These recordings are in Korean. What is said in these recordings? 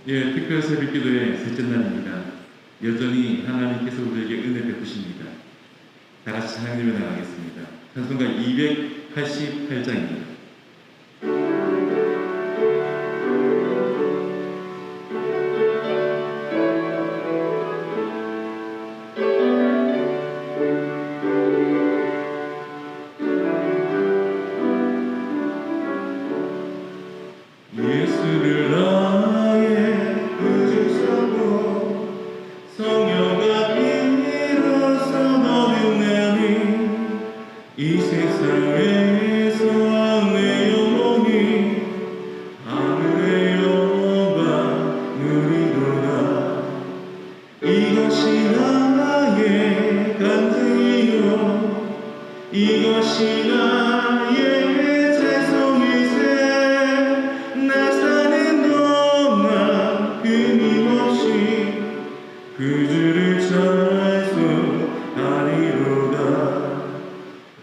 예, 특별 새벽기도의 셋째 날입니다. 여전히 하나님께서 우리에게 은혜 베푸십니다. 다 같이 찬양드리며 나가겠습니다. 찬송가 288장입니다. 예수를 나의 구주사고 성령과 비로소 거듭나니 이 세상에서 내 영혼이 하늘의 영광 누리도다. 이것이 나의 간증이요 이것이 나의 그 주를 찬송하리로다.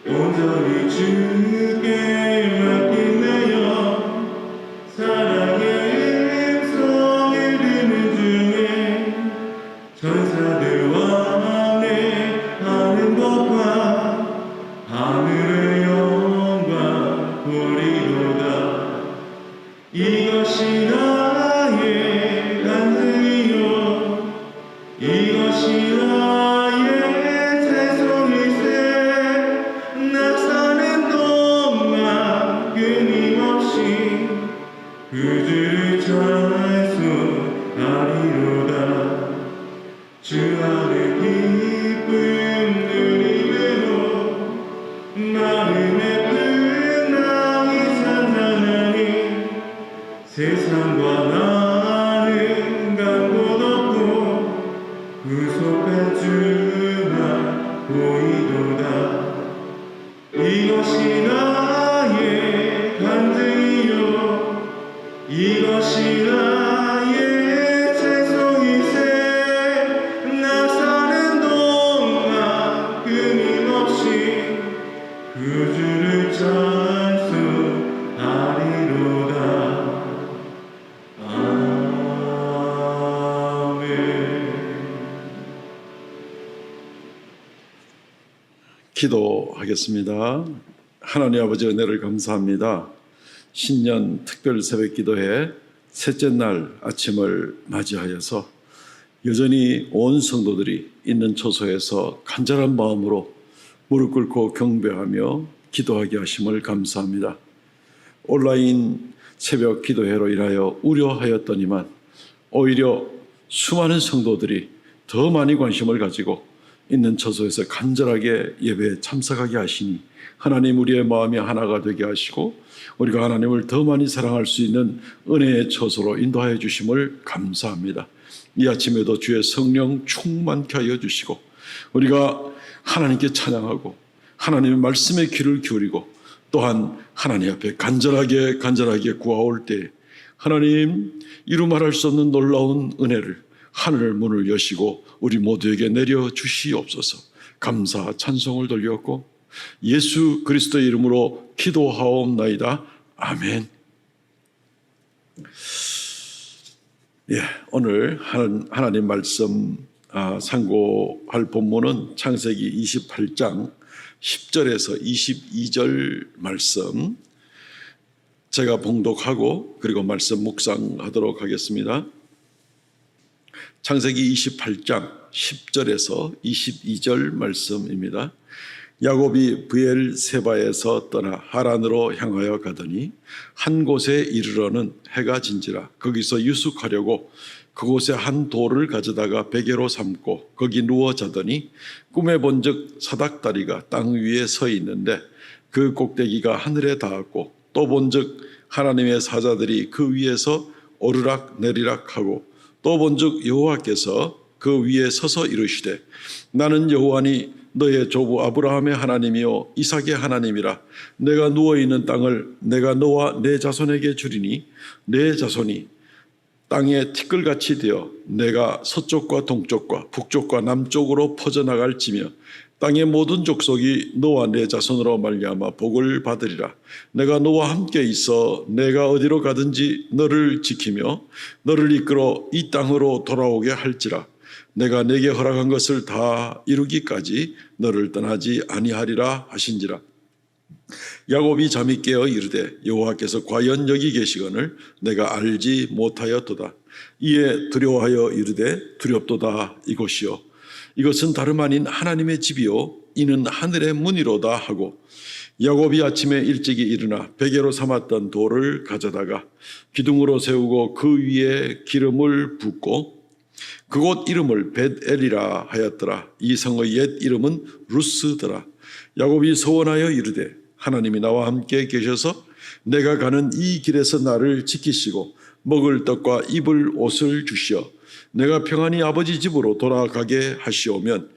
온전히 주께 맡긴 내 영 사랑의 음성을 듣는 중에 천사들과 함께하는 것과 하늘의 영광 보리로다. 이것이 나의 간증이요 이것이 나의 죄송일세. 나 사는 동안 끊임없이 그 주를 찬송하리로다. 주 안에 기쁨 누리므로 마음의 평강이 찬란하니 세상과 나는 간곳 없고 구속한 주만 보이도다. 이것이 나의 간증이요 이것이 나의 죄송일세. 나 사는 동안 끊임없이 그 주를 찬송하리로다. 기도하겠습니다. 하나님 아버지 은혜를 감사합니다. 신년 특별 새벽 기도회 셋째 날 아침을 맞이하여서 여전히 온 성도들이 있는 처소에서 간절한 마음으로 무릎 꿇고 경배하며 기도하게 하심을 감사합니다. 온라인 새벽 기도회로 인하여 우려하였더니만 오히려 수많은 성도들이 더 많이 관심을 가지고 있는 처소에서 간절하게 예배에 참석하게 하시니 하나님 우리의 마음이 하나가 되게 하시고 우리가 하나님을 더 많이 사랑할 수 있는 은혜의 처소로 인도하여 주심을 감사합니다. 이 아침에도 주의 성령 충만케 하여 주시고 우리가 하나님께 찬양하고 하나님의 말씀에 귀를 기울이고 또한 하나님 앞에 간절하게 구하올 때 하나님 이루 말할 수 없는 놀라운 은혜를 하늘 문을 여시고 우리 모두에게 내려주시옵소서. 감사 찬송을 돌렸고 예수 그리스도의 이름으로 기도하옵나이다. 아멘. 오늘 하나님 말씀 상고할 본문은 창세기 28장 10절에서 22절 말씀 제가 봉독하고 그리고 말씀 묵상하도록 하겠습니다. 창세기 28장 10절에서 22절 말씀입니다. 야곱이 브엘세바에서 떠나 하란으로 향하여 가더니 한 곳에 이르러는 해가 진지라. 거기서 유숙하려고 그곳에 한 돌을 가져다가 베개로 삼고 거기 누워 자더니 꿈에 본즉 사닥다리가 땅 위에 서 있는데 그 꼭대기가 하늘에 닿았고 또 본즉 하나님의 사자들이 그 위에서 오르락 내리락 하고 또 본즉 여호와께서 그 위에 서서 이르시되 나는 여호와니 너의 조부 아브라함의 하나님이요 이삭의 하나님이라. 내가 누워있는 땅을 내가 너와 내 자손에게 주리니 내 자손이 땅에 티끌같이 되어 내가 서쪽과 동쪽과 북쪽과 남쪽으로 퍼져나갈지며 땅의 모든 족속이 너와 내 자손으로 말미암아 복을 받으리라. 내가 너와 함께 있어 내가 어디로 가든지 너를 지키며 너를 이끌어 이 땅으로 돌아오게 할지라. 내가 내게 허락한 것을 다 이루기까지 너를 떠나지 아니하리라 하신지라. 야곱이 잠이 깨어 이르되 여호와께서 과연 여기 계시거늘 내가 알지 못하였도다. 이에 두려워하여 이르되 두렵도다. 이곳이요 이것은 다름 아닌 하나님의 집이요 이는 하늘의 문이로다 하고 야곱이 아침에 일찍이 일어나 베개로 삼았던 돌을 가져다가 기둥으로 세우고 그 위에 기름을 붓고 그곳 이름을 벳엘이라 하였더라. 이 성의 옛 이름은 루스더라. 야곱이 소원하여 이르되 하나님이 나와 함께 계셔서 내가 가는 이 길에서 나를 지키시고 먹을 떡과 입을 옷을 주시어 내가 평안히 아버지 집으로 돌아가게 하시오면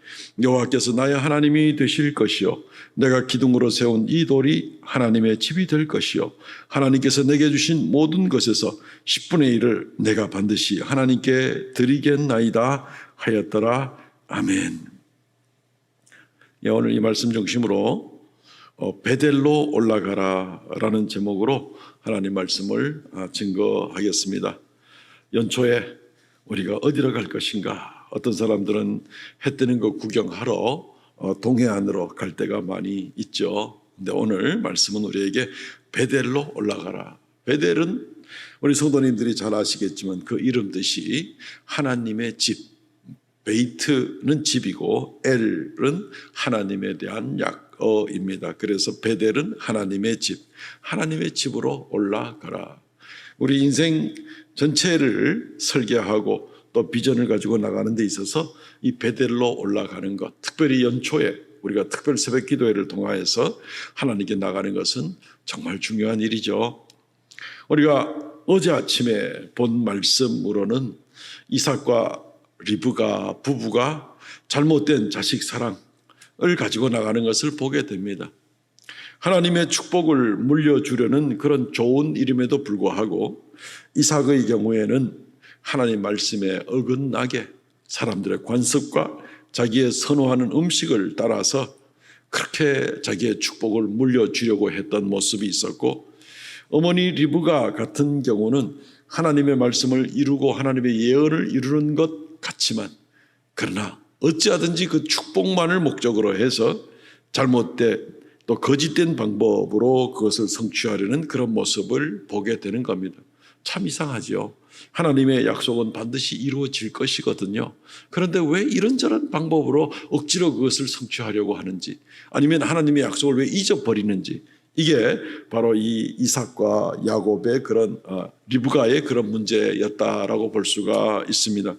여호와께서 나의 하나님이 되실 것이요 내가 기둥으로 세운 이 돌이 하나님의 집이 될 것이요 하나님께서 내게 주신 모든 것에서 10분의 1을 내가 반드시 하나님께 드리겠나이다 하였더라. 아멘. 오늘 이 말씀 중심으로 베델로 올라가라라는 제목으로 하나님 말씀을 증거하겠습니다. 연초에 우리가 어디로 갈 것인가? 어떤 사람들은 해 뜨는 거 구경하러 동해안으로 갈 때가 많이 있죠. 근데 오늘 말씀은 우리에게 베델로 올라가라. 베델은 우리 성도님들이 잘 아시겠지만 그 이름 뜻이 하나님의 집. 베이트는 집이고 엘은 하나님에 대한 약어입니다. 그래서 베델은 하나님의 집, 하나님의 집으로 올라가라. 우리 인생 전체를 설계하고 또 비전을 가지고 나가는 데 있어서 이 베델로 올라가는 것, 특별히 연초에 우리가 특별 새벽 기도회를 통하여서 하나님께 나가는 것은 정말 중요한 일이죠. 우리가 어제 아침에 본 말씀으로는 이삭과 리브가 부부가 잘못된 자식 사랑을 가지고 나가는 것을 보게 됩니다. 하나님의 축복을 물려주려는 그런 좋은 일임에도 불구하고 이삭의 경우에는 하나님 말씀에 어긋나게 사람들의 관습과 자기의 선호하는 음식을 따라서 그렇게 자기의 축복을 물려주려고 했던 모습이 있었고, 어머니 리브가 같은 경우는 하나님의 말씀을 이루고 하나님의 예언을 이루는 것 같지만 그러나 어찌하든지 그 축복만을 목적으로 해서 잘못된 또 거짓된 방법으로 그것을 성취하려는 그런 모습을 보게 되는 겁니다. 참 이상하죠. 하나님의 약속은 반드시 이루어질 것이거든요. 그런데 왜 이런저런 방법으로 억지로 그것을 성취하려고 하는지, 아니면 하나님의 약속을 왜 잊어버리는지, 이게 바로 이 이삭과 야곱의 그런 리브가의 그런 문제였다라고 볼 수가 있습니다.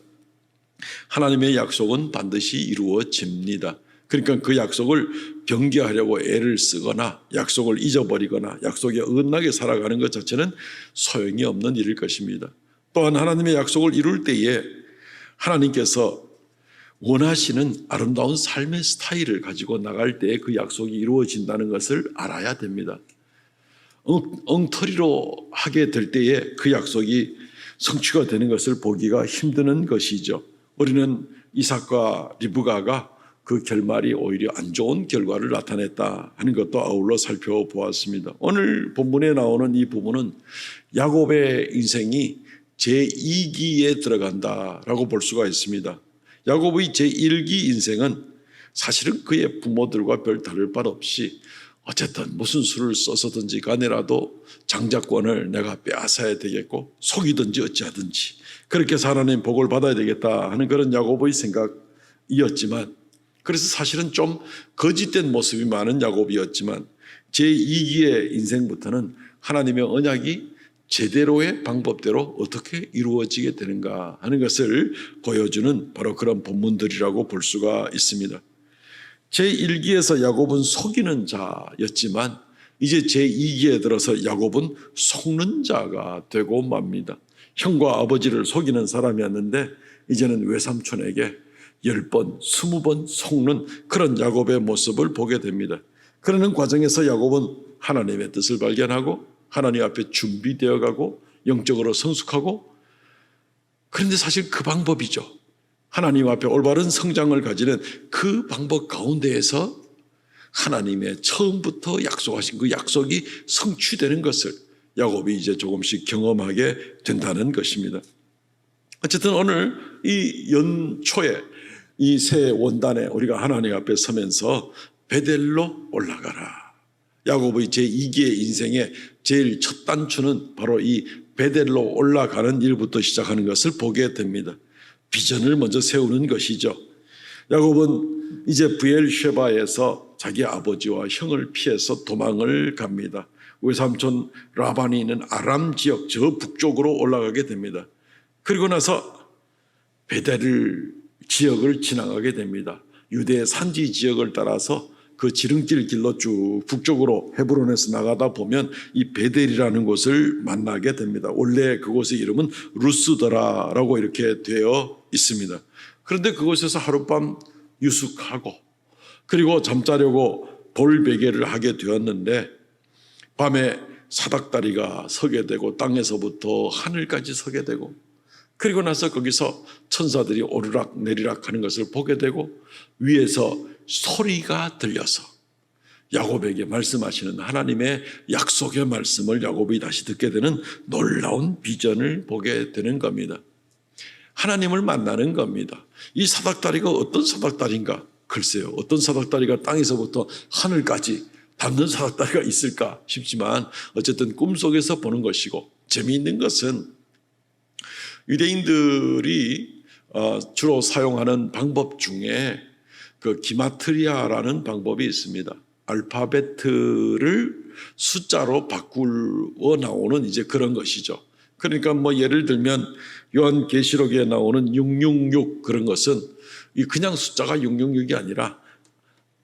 하나님의 약속은 반드시 이루어집니다. 그러니까 그 약속을 변개하려고 애를 쓰거나 약속을 잊어버리거나 약속에 어긋나게 살아가는 것 자체는 소용이 없는 일일 것입니다. 또한 하나님의 약속을 이룰 때에 하나님께서 원하시는 아름다운 삶의 스타일을 가지고 나갈 때 그 약속이 이루어진다는 것을 알아야 됩니다. 엉터리로 하게 될 때에 그 약속이 성취가 되는 것을 보기가 힘드는 것이죠. 우리는 이삭과 리브가가 그 결말이 오히려 안 좋은 결과를 나타냈다 하는 것도 아울러 살펴보았습니다. 오늘 본문에 나오는 이 부분은 야곱의 인생이 제2기에 들어간다라고 볼 수가 있습니다. 야곱의 제1기 인생은 사실은 그의 부모들과 별 다를 바 없이 어쨌든 무슨 수를 써서든지 간에라도 장자권을 내가 빼앗아야 되겠고 속이든지 어찌하든지 그렇게 해서 하나님 복을 받아야 되겠다 하는 그런 야곱의 생각이었지만, 그래서 사실은 좀 거짓된 모습이 많은 야곱이었지만 제2기의 인생부터는 하나님의 언약이 제대로의 방법대로 어떻게 이루어지게 되는가 하는 것을 보여주는 바로 그런 본문들이라고 볼 수가 있습니다. 제1기에서 야곱은 속이는 자였지만 이제 제2기에 들어서 야곱은 속는 자가 되고 맙니다. 형과 아버지를 속이는 사람이었는데 이제는 외삼촌에게 10번, 20번 속는 그런 야곱의 모습을 보게 됩니다. 그러는 과정에서 야곱은 하나님의 뜻을 발견하고 하나님 앞에 준비되어 가고 영적으로 성숙하고, 그런데 사실 그 방법이죠. 하나님 앞에 올바른 성장을 가지는 그 방법 가운데에서 하나님의 처음부터 약속하신 그 약속이 성취되는 것을 야곱이 이제 조금씩 경험하게 된다는 것입니다. 어쨌든 오늘 이 연초에 이 새 원단에 우리가 하나님 앞에 서면서 베델로 올라가라. 야곱의 제2기의 인생의 제일 첫 단추는 바로 이 베델로 올라가는 일부터 시작하는 것을 보게 됩니다. 비전을 먼저 세우는 것이죠. 야곱은 이제 브엘쉐바에서 자기 아버지와 형을 피해서 도망을 갑니다. 외삼촌 라반이 있는 아람 지역 저 북쪽으로 올라가게 됩니다. 그리고 나서 베델 지역을 지나가게 됩니다. 유대 산지 지역을 따라서 그 지름길 길로 쭉 북쪽으로 헤브론에서 나가다 보면 이 베델이라는 곳을 만나게 됩니다. 원래 그곳의 이름은 루스더라라고 이렇게 되어 있습니다. 그런데 그곳에서 하룻밤 유숙하고 그리고 잠자려고 돌베개를 하게 되었는데 밤에 사닥다리가 서게 되고 땅에서부터 하늘까지 서게 되고 그리고 나서 거기서 천사들이 오르락 내리락 하는 것을 보게 되고 위에서 소리가 들려서 야곱에게 말씀하시는 하나님의 약속의 말씀을 야곱이 다시 듣게 되는 놀라운 비전을 보게 되는 겁니다. 하나님을 만나는 겁니다. 이 사닥다리가 어떤 사닥다리인가? 글쎄요. 어떤 사닥다리가 땅에서부터 하늘까지 닿는 사닥다리가 있을까 싶지만 어쨌든 꿈속에서 보는 것이고 재미있는 것은 유대인들이 주로 사용하는 방법 중에 그 기마트리아라는 방법이 있습니다. 알파베트를 숫자로 바꾸어 나오는 이제 그런 것이죠. 그러니까 뭐 예를 들면 요한계시록에 나오는 666 그런 것은 그냥 숫자가 666이 아니라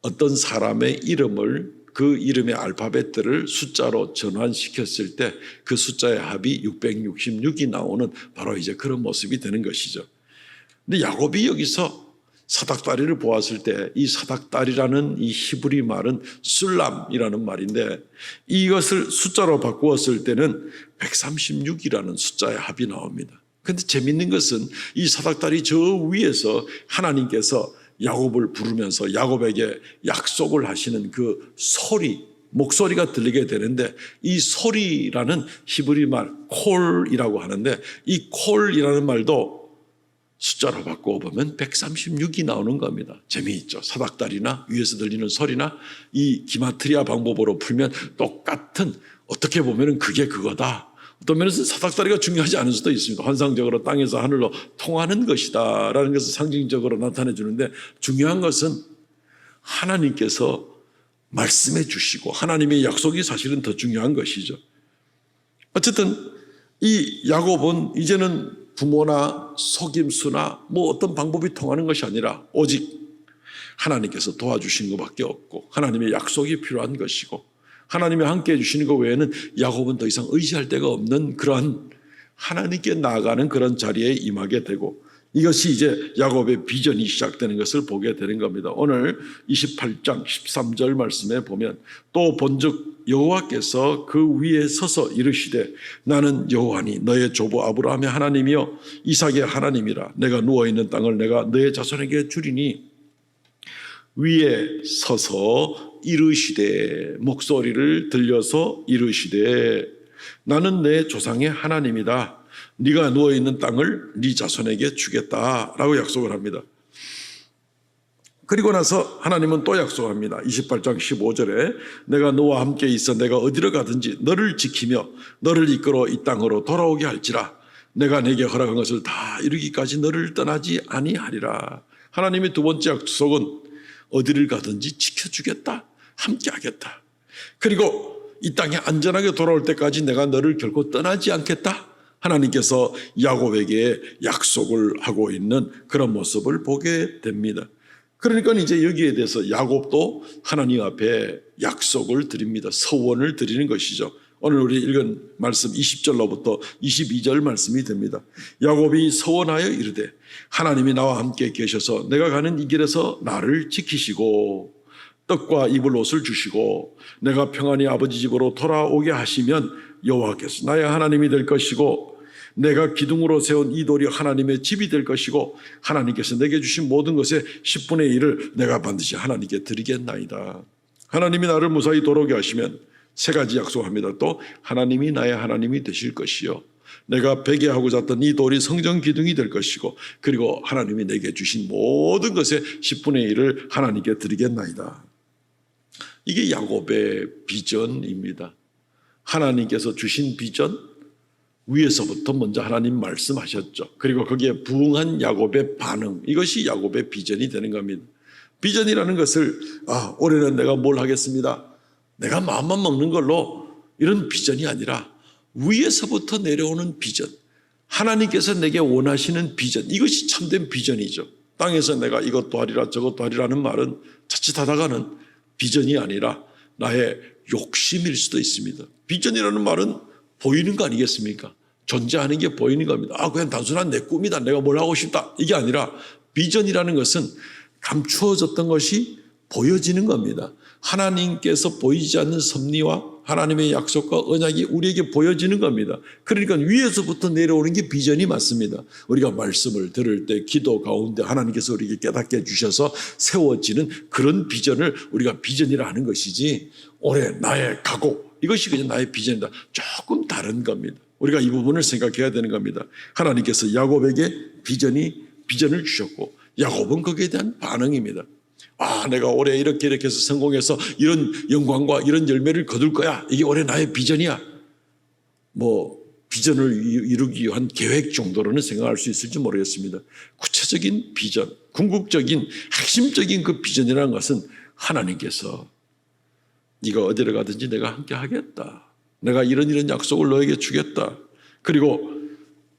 어떤 사람의 이름을 그 이름의 알파벳들을 숫자로 전환시켰을 때 그 숫자의 합이 666이 나오는 바로 이제 그런 모습이 되는 것이죠. 근데 야곱이 여기서 사닥다리를 보았을 때 이 사닥다리라는 이 히브리 말은 술람이라는 말인데 이것을 숫자로 바꾸었을 때는 136이라는 숫자의 합이 나옵니다. 그런데 재밌는 것은 이 사닥다리 저 위에서 하나님께서 야곱을 부르면서 야곱에게 약속을 하시는 그 소리, 목소리가 들리게 되는데 이 소리라는 히브리 말 콜이라고 하는데 이 콜이라는 말도 숫자로 바꾸어 보면 136이 나오는 겁니다. 재미있죠. 사닥다리나 위에서 들리는 소리나 이 기마트리아 방법으로 풀면 똑같은 어떻게 보면 그게 그거다. 어떤 면에서 사닥다리가 중요하지 않을 수도 있습니다. 환상적으로 땅에서 하늘로 통하는 것이다 라는 것을 상징적으로 나타내 주는데 중요한 것은 하나님께서 말씀해 주시고 하나님의 약속이 사실은 더 중요한 것이죠. 어쨌든 이 야곱은 이제는 부모나 속임수나 뭐 어떤 방법이 통하는 것이 아니라 오직 하나님께서 도와주신 것밖에 없고 하나님의 약속이 필요한 것이고 하나님이 함께해 주시는 것 외에는 야곱은 더 이상 의지할 데가 없는 그러한 하나님께 나아가는 그런 자리에 임하게 되고 이것이 이제 야곱의 비전이 시작되는 것을 보게 되는 겁니다. 오늘 28장 13절 말씀에 보면 또 본즉 여호와께서 그 위에 서서 이르시되 나는 여호와니 너의 조부 아브라함의 하나님이요 이삭의 하나님이라 내가 누워있는 땅을 내가 너의 자손에게 주리니 위에 서서 이르시되 목소리를 들려서 이르시되 나는 내 조상의 하나님이다. 네가 누워있는 땅을 네 자손에게 주겠다라고 약속을 합니다. 그리고 나서 하나님은 또 약속합니다. 28장 15절에 내가 너와 함께 있어 내가 어디로 가든지 너를 지키며 너를 이끌어 이 땅으로 돌아오게 할지라 내가 내게 허락한 것을 다 이루기까지 너를 떠나지 아니하리라. 하나님의 두 번째 약속은 어디를 가든지 지켜주겠다. 함께하겠다. 그리고 이 땅에 안전하게 돌아올 때까지 내가 너를 결코 떠나지 않겠다. 하나님께서 야곱에게 약속을 하고 있는 그런 모습을 보게 됩니다. 그러니까 이제 여기에 대해서 야곱도 하나님 앞에 약속을 드립니다. 서원을 드리는 것이죠. 오늘 우리 읽은 말씀 20절로부터 22절 말씀이 됩니다. 야곱이 서원하여 이르되 하나님이 나와 함께 계셔서 내가 가는 이 길에서 나를 지키시고 떡과 입을 옷을 주시고 내가 평안히 아버지 집으로 돌아오게 하시면 여호와께서 나의 하나님이 될 것이고 내가 기둥으로 세운 이 돌이 하나님의 집이 될 것이고 하나님께서 내게 주신 모든 것의 10분의 1을 내가 반드시 하나님께 드리겠나이다. 하나님이 나를 무사히 돌아오게 하시면 세 가지 약속합니다. 또 하나님이 나의 하나님이 되실 것이요, 내가 베개 하고 잤던 이 돌이 성전 기둥이 될 것이고, 그리고 하나님이 내게 주신 모든 것의 10분의 1을 하나님께 드리겠나이다. 이게 야곱의 비전입니다. 하나님께서 주신 비전, 위에서부터 먼저 하나님 말씀하셨죠. 그리고 거기에 부응한 야곱의 반응, 이것이 야곱의 비전이 되는 겁니다. 비전이라는 것을 올해는 내가 뭘 하겠습니다, 내가 마음만 먹는 걸로, 이런 비전이 아니라 위에서부터 내려오는 비전, 하나님께서 내게 원하시는 비전, 이것이 참된 비전이죠. 땅에서 내가 이것도 하리라 저것도 하리라는 말은 자칫하다가는 비전이 아니라 나의 욕심일 수도 있습니다. 비전이라는 말은 보이는 거 아니겠습니까? 존재하는 게 보이는 겁니다. 그냥 단순한 내 꿈이다, 내가 뭘 하고 싶다, 이게 아니라 비전이라는 것은 감추어졌던 것이 보여지는 겁니다. 하나님께서 보이지 않는 섭리와 하나님의 약속과 언약이 우리에게 보여지는 겁니다. 그러니까 위에서부터 내려오는 게 비전이 맞습니다. 우리가 말씀을 들을 때 기도 가운데 하나님께서 우리에게 깨닫게 해주셔서 세워지는 그런 비전을 우리가 비전이라 하는 것이지, 올해 나의 각오, 이것이 그냥 나의 비전이다, 조금 다른 겁니다. 우리가 이 부분을 생각해야 되는 겁니다. 하나님께서 야곱에게 비전을 주셨고, 야곱은 거기에 대한 반응입니다. 내가 올해 이렇게 해서 성공해서 이런 영광과 이런 열매를 거둘 거야, 이게 올해 나의 비전이야, 비전을 이루기 위한 계획 정도로는 생각할 수 있을지 모르겠습니다. 구체적인 비전, 궁극적인 핵심적인 그 비전이라는 것은 하나님께서 네가 어디를 가든지 내가 함께 하겠다, 내가 이런 약속을 너에게 주겠다, 그리고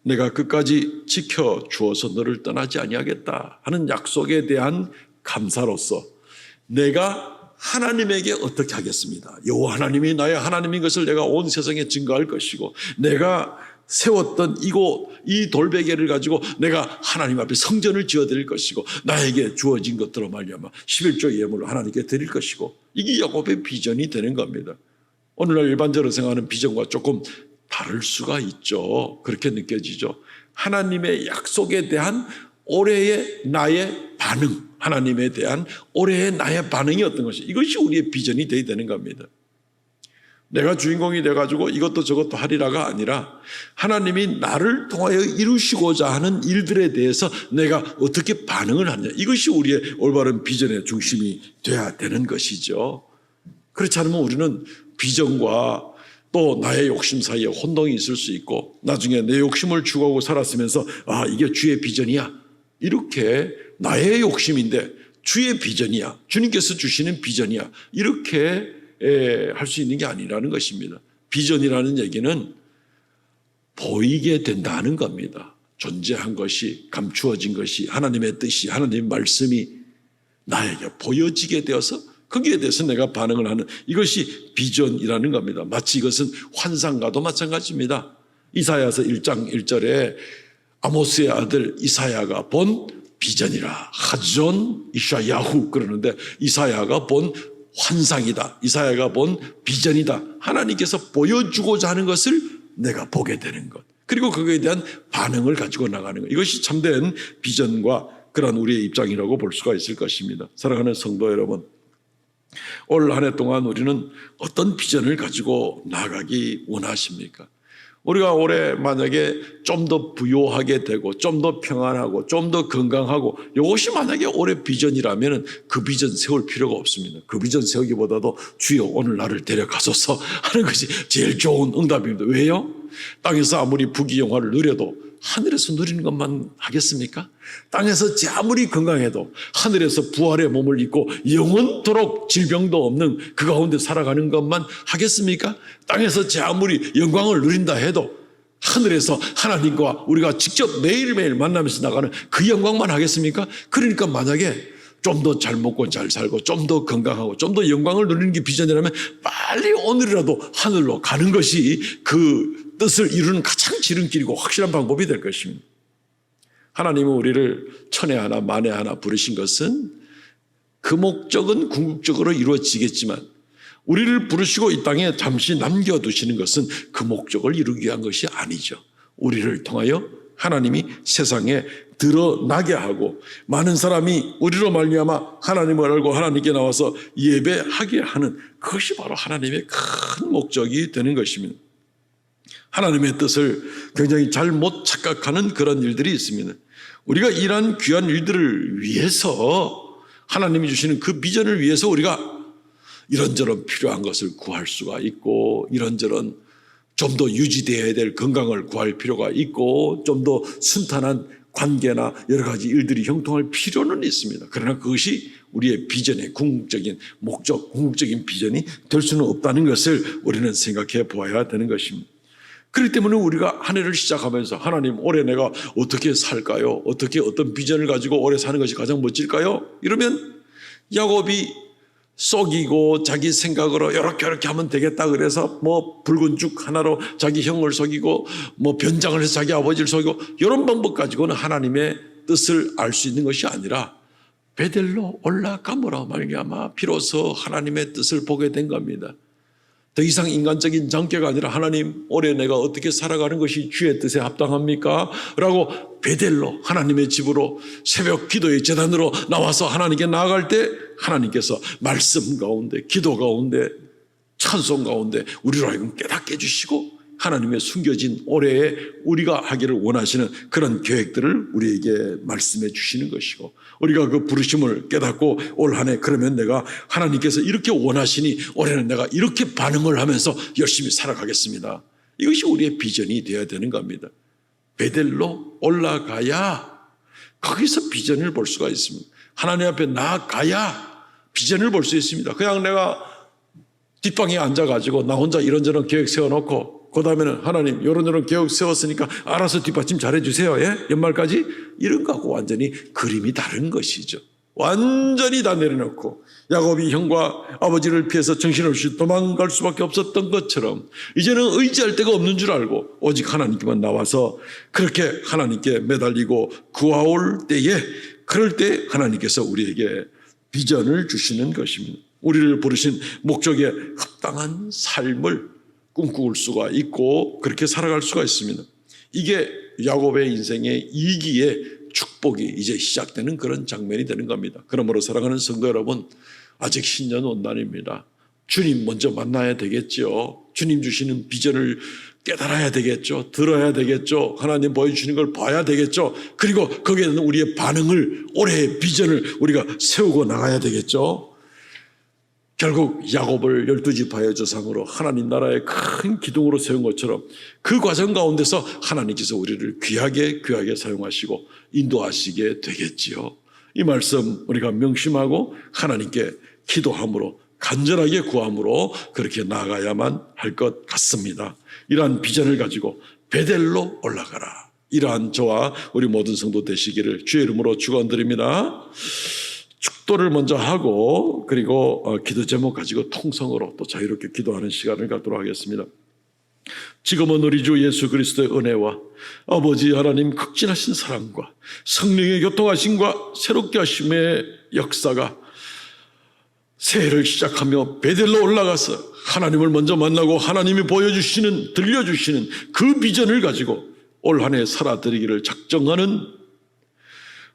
내가 끝까지 지켜주어서 너를 떠나지 아니하겠다 하는 약속에 대한 감사로서 내가 하나님에게 어떻게 하겠습니다. 여호와 하나님이 나의 하나님인 것을 내가 온 세상에 증거할 것이고, 내가 세웠던 이 돌베개를 가지고 내가 하나님 앞에 성전을 지어드릴 것이고, 나에게 주어진 것들로 말미암아 11조 예물을 하나님께 드릴 것이고, 이게 야곱의 비전이 되는 겁니다. 오늘날 일반적으로 생각하는 비전과 조금 다를 수가 있죠. 그렇게 느껴지죠. 하나님의 약속에 대한 올해의 나의 반응, 하나님에 대한 올해의 나의 반응이 어떤 것이, 이것이 우리의 비전이 되어야 되는 겁니다. 내가 주인공이 돼가지고 이것도 저것도 하리라가 아니라 하나님이 나를 통하여 이루시고자 하는 일들에 대해서 내가 어떻게 반응을 하느냐, 이것이 우리의 올바른 비전의 중심이 돼야 되는 것이죠. 그렇지 않으면 우리는 비전과 또 나의 욕심 사이에 혼동이 있을 수 있고, 나중에 내 욕심을 추구하고 살았으면서 이게 주의 비전이야, 이렇게 나의 욕심인데 주의 비전이야, 주님께서 주시는 비전이야, 이렇게 할 수 있는 게 아니라는 것입니다. 비전이라는 얘기는 보이게 된다는 겁니다. 존재한 것이, 감추어진 것이, 하나님의 뜻이, 하나님의 말씀이 나에게 보여지게 되어서 거기에 대해서 내가 반응을 하는, 이것이 비전이라는 겁니다. 마치 이것은 환상과도 마찬가지입니다. 이사야서 1장 1절에 아모스의 아들 이사야가 본 비전이라 하존 이샤야후 그러는데, 이사야가 본 환상이다, 이사야가 본 비전이다, 하나님께서 보여주고자 하는 것을 내가 보게 되는 것, 그리고 그거에 대한 반응을 가지고 나가는 것, 이것이 참된 비전과 그런 우리의 입장이라고 볼 수가 있을 것입니다. 사랑하는 성도 여러분, 올 한 해 동안 우리는 어떤 비전을 가지고 나가기 원하십니까? 우리가 올해 만약에 좀 더 부유하게 되고 좀 더 평안하고 좀 더 건강하고, 이것이 만약에 올해 비전이라면 그 비전 세울 필요가 없습니다. 그 비전 세우기보다도 주여 오늘 나를 데려가소서 하는 것이 제일 좋은 응답입니다. 왜요? 땅에서 아무리 부귀영화를 누려도 하늘에서 누리는 것만 하겠습니까? 땅에서 아무리 건강해도 하늘에서 부활의 몸을 입고 영원토록 질병도 없는 그 가운데 살아가는 것만 하겠습니까? 땅에서 아무리 영광을 누린다 해도 하늘에서 하나님과 우리가 직접 매일매일 만나면서 나가는 그 영광만 하겠습니까? 그러니까 만약에 좀 더 잘 먹고 잘 살고 좀 더 건강하고 좀 더 영광을 누리는 게 비전이라면 빨리 오늘이라도 하늘로 가는 것이 그 뜻을 이루는 가장 지름길이고 확실한 방법이 될 것입니다. 하나님은 우리를 천에 하나 만에 하나 부르신 것은 그 목적은 궁극적으로 이루어지겠지만, 우리를 부르시고 이 땅에 잠시 남겨두시는 것은 그 목적을 이루기 위한 것이 아니죠. 우리를 통하여 하나님이 세상에 드러나게 하고 많은 사람이 우리로 말미암아 하나님을 알고 하나님께 나와서 예배하게 하는, 그것이 바로 하나님의 큰 목적이 되는 것입니다. 하나님의 뜻을 굉장히 잘못 착각하는 그런 일들이 있습니다. 우리가 이러한 귀한 일들을 위해서, 하나님이 주시는 그 비전을 위해서 우리가 이런저런 필요한 것을 구할 수가 있고, 이런저런 좀 더 유지되어야 될 건강을 구할 필요가 있고, 좀 더 순탄한 관계나 여러 가지 일들이 형통할 필요는 있습니다. 그러나 그것이 우리의 비전의 궁극적인 목적, 궁극적인 비전이 될 수는 없다는 것을 우리는 생각해 보아야 되는 것입니다. 그렇기 때문에 우리가 한 해를 시작하면서 하나님, 올해 내가 어떻게 살까요? 어떻게 어떤 비전을 가지고 올해 사는 것이 가장 멋질까요? 이러면 야곱이 속이고 자기 생각으로 이렇게 하면 되겠다 그래서 뭐 붉은 죽 하나로 자기 형을 속이고 뭐 변장을 해서 자기 아버지를 속이고 이런 방법 가지고는 하나님의 뜻을 알 수 있는 것이 아니라 베델로 올라감으로 말미암아 비로소 하나님의 뜻을 보게 된 겁니다. 더 이상 인간적인 장깨가 아니라 하나님, 올해 내가 어떻게 살아가는 것이 주의 뜻에 합당합니까? 라고 베델로, 하나님의 집으로 새벽 기도의 제단으로 나와서 하나님께 나아갈 때 하나님께서 말씀 가운데, 기도 가운데, 찬송 가운데 우리로 하여금 깨닫게 해주시고 하나님의 숨겨진 올해에 우리가 하기를 원하시는 그런 계획들을 우리에게 말씀해 주시는 것이고, 우리가 그 부르심을 깨닫고 올 한 해 그러면 내가 하나님께서 이렇게 원하시니 올해는 내가 이렇게 반응을 하면서 열심히 살아가겠습니다. 이것이 우리의 비전이 되어야 되는 겁니다. 베델로 올라가야 거기서 비전을 볼 수가 있습니다. 하나님 앞에 나아가야 비전을 볼 수 있습니다. 그냥 내가 뒷방에 앉아가지고 나 혼자 이런저런 계획 세워놓고 그 다음에는 하나님 이런저런 계획 세웠으니까 알아서 뒷받침 잘해주세요. 예? 연말까지 이런 거하고 완전히 그림이 다른 것이죠. 완전히 다 내려놓고 야곱이 형과 아버지를 피해서 정신없이 도망갈 수밖에 없었던 것처럼 이제는 의지할 데가 없는 줄 알고 오직 하나님께만 나와서 그렇게 하나님께 매달리고 구하올 때에, 그럴 때 하나님께서 우리에게 비전을 주시는 것입니다. 우리를 부르신 목적에 합당한 삶을 꿈꿀 수가 있고 그렇게 살아갈 수가 있습니다. 이게 야곱의 인생의 2기의 축복이 이제 시작되는 그런 장면이 되는 겁니다. 그러므로 사랑하는 성도 여러분, 아직 신년 원단입니다. 주님 먼저 만나야 되겠죠. 주님 주시는 비전을 깨달아야 되겠죠. 들어야 되겠죠. 하나님 보여주시는 걸 봐야 되겠죠. 그리고 거기에 대한 우리의 반응을, 올해의 비전을 우리가 세우고 나가야 되겠죠. 결국 야곱을 12지파의 조상으로 하나님 나라의 큰 기둥으로 세운 것처럼 그 과정 가운데서 하나님께서 우리를 귀하게 사용하시고 인도하시게 되겠지요. 이 말씀 우리가 명심하고 하나님께 기도함으로, 간절하게 구함으로 그렇게 나아가야만 할 것 같습니다. 이러한 비전을 가지고 베델로 올라가라. 이러한 저와 우리 모든 성도 되시기를 주의 이름으로 축원드립니다. 축도를 먼저 하고 그리고 기도 제목 가지고 통성으로 또 자유롭게 기도하는 시간을 갖도록 하겠습니다. 지금은 우리 주 예수 그리스도의 은혜와 아버지 하나님 극진하신 사랑과 성령의 교통하심과 새롭게 하심의 역사가 새해를 시작하며 베델로 올라가서 하나님을 먼저 만나고 하나님이 보여주시는, 들려주시는 그 비전을 가지고 올 한 해 살아드리기를 작정하는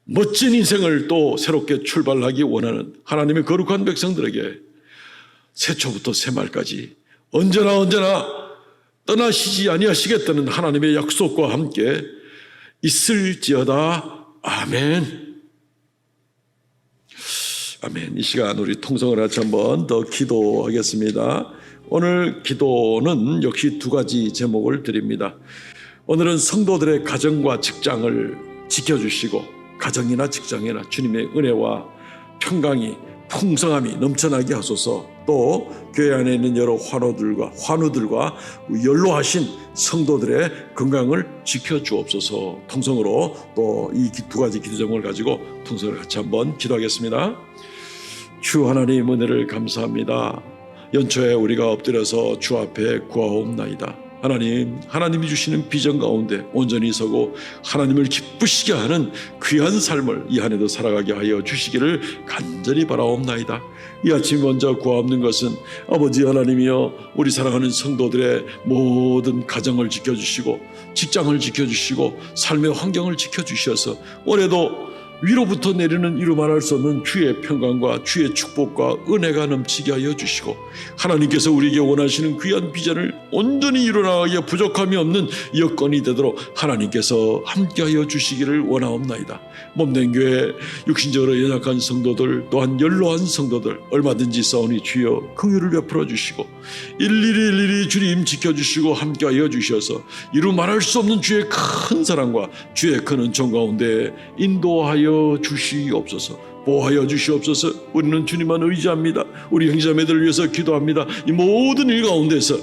멋진 인생을 또 새롭게 출발하기 원하는 하나님의 거룩한 백성들에게 새초부터 새말까지 언제나 떠나시지 아니하시겠다는 하나님의 약속과 함께 있을지어다. 아멘. 아멘. 이 시간 우리 통성을 같이 한번 더 기도하겠습니다. 오늘 기도는 역시 2가지 제목을 드립니다. 오늘은 성도들의 가정과 직장을 지켜주시고 가정이나 직장이나 주님의 은혜와 평강이, 풍성함이 넘쳐나게 하소서. 또 교회 안에 있는 여러 환우들과 연로하신 성도들의 건강을 지켜주옵소서. 통성으로 또 이 2가지 기도 제목을 가지고 통성을 같이 한번 기도하겠습니다. 주 하나님 은혜를 감사합니다. 연초에 우리가 엎드려서 주 앞에 구하옵나이다. 하나님이 주시는 비전 가운데 온전히 서고 하나님을 기쁘시게 하는 귀한 삶을 이 한 해도 살아가게 하여 주시기를 간절히 바라옵나이다. 이 아침 먼저 구하옵는 것은 아버지 하나님이여, 우리 사랑하는 성도들의 모든 가정을 지켜주시고 직장을 지켜주시고 삶의 환경을 지켜주셔서 올해도 위로부터 내리는 이루 말할 수 없는 주의 평강과 주의 축복과 은혜가 넘치게 하여 주시고, 하나님께서 우리에게 원하시는 귀한 비전을 온전히 이루어나가기에 부족함이 없는 여건이 되도록 하나님께서 함께하여 주시기를 원하옵나이다. 몸된 교회, 육신적으로 연약한 성도들, 또한 연로한 성도들 얼마든지 싸우니 주여 긍휼을 베풀어 주시고 일일이 주님 지켜주시고 함께하여 주셔서 이루 말할 수 없는 주의 큰 사랑과 주의 큰 은총 가운데 인도하여 주시옵소서. 보호하여 주시옵소서. 우리는 주님만 의지합니다. 우리 형제자매들을 위해서 기도합니다. 이 모든 일 가운데서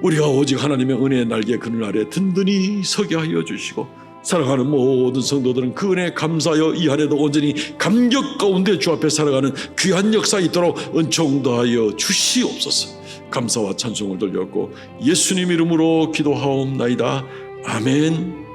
우리가 오직 하나님의 은혜의 날개 그늘 아래 든든히 서게 하여 주시고, 사랑하는 모든 성도들은 그 은혜에 감사하여 이 한 해도 온전히 감격 가운데 주 앞에 살아가는 귀한 역사 있도록 은총 더하여 주시옵소서. 감사와 찬송을 돌렸고 예수님 이름으로 기도하옵나이다. 아멘.